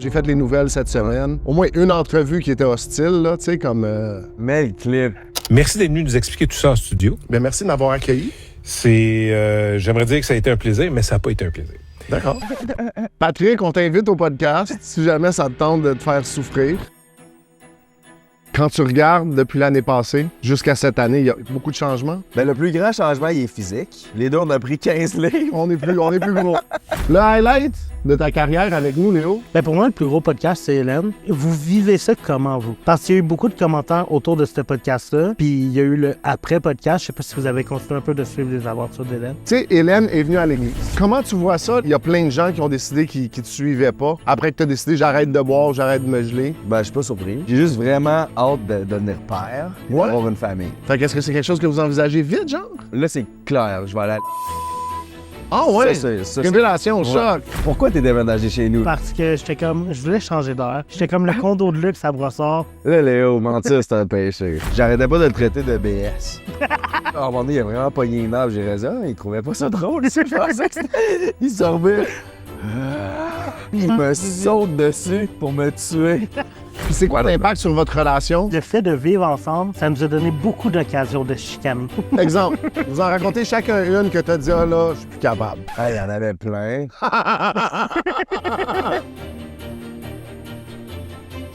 J'ai fait les nouvelles cette semaine. Au moins une entrevue qui était hostile, là, tu sais, comme... Mais le clip. Merci d'être venu nous expliquer tout ça en studio. Bien, merci de m'avoir accueilli. J'aimerais dire que ça a été un plaisir, mais ça n'a pas été un plaisir. D'accord. Patrick, on t'invite au podcast si jamais ça te tente de te faire souffrir. Quand tu regardes depuis l'année passée jusqu'à cette année, il y a beaucoup de changements. Ben, le plus grand changement, il est physique. Les deux, on a pris 15 livres. On est plus gros. Le highlight de ta carrière avec nous, Léo? Ben pour moi, le plus gros podcast, c'est Hélène. Vous vivez ça comment, vous? Parce qu'il y a eu beaucoup de commentaires autour de ce podcast-là, puis il y a eu le après-podcast. Je sais pas si vous avez continué un peu de suivre les aventures d'Hélène. Tu sais, Hélène est venue à l'église. Comment tu vois ça? Il y a plein de gens qui ont décidé qu'ils te suivaient pas. Après que tu as décidé, j'arrête de boire, j'arrête de me geler. Ben, je suis pas surpris. J'ai juste vraiment hâte de devenir père, Ouais. d'avoir une famille. Fait qu'est-ce que c'est quelque chose que vous envisagez vite, genre? Là, c'est clair, je vais aller à... Ah ouais! Ça, Révélation, Ouais. choc! Pourquoi t'es déménagé chez nous? Parce que je voulais changer d'air. J'étais comme le condo de luxe à Brossard. Là, Léo, mentir, c'est un péché. J'arrêtais pas de le traiter de BS. À un moment donné, il a vraiment pogné une arbre, j'ai raison, il trouvait pas ça drôle, il pensait que c'était... Il sorbait. Il me saute dessus pour me tuer. Puis c'est quoi l'impact sur votre relation? Le fait de vivre ensemble, ça nous a donné beaucoup d'occasions de chicane. Exemple, vous en racontez chacun une que t'as dit, ah là, je suis plus capable. Ah, il y en avait plein.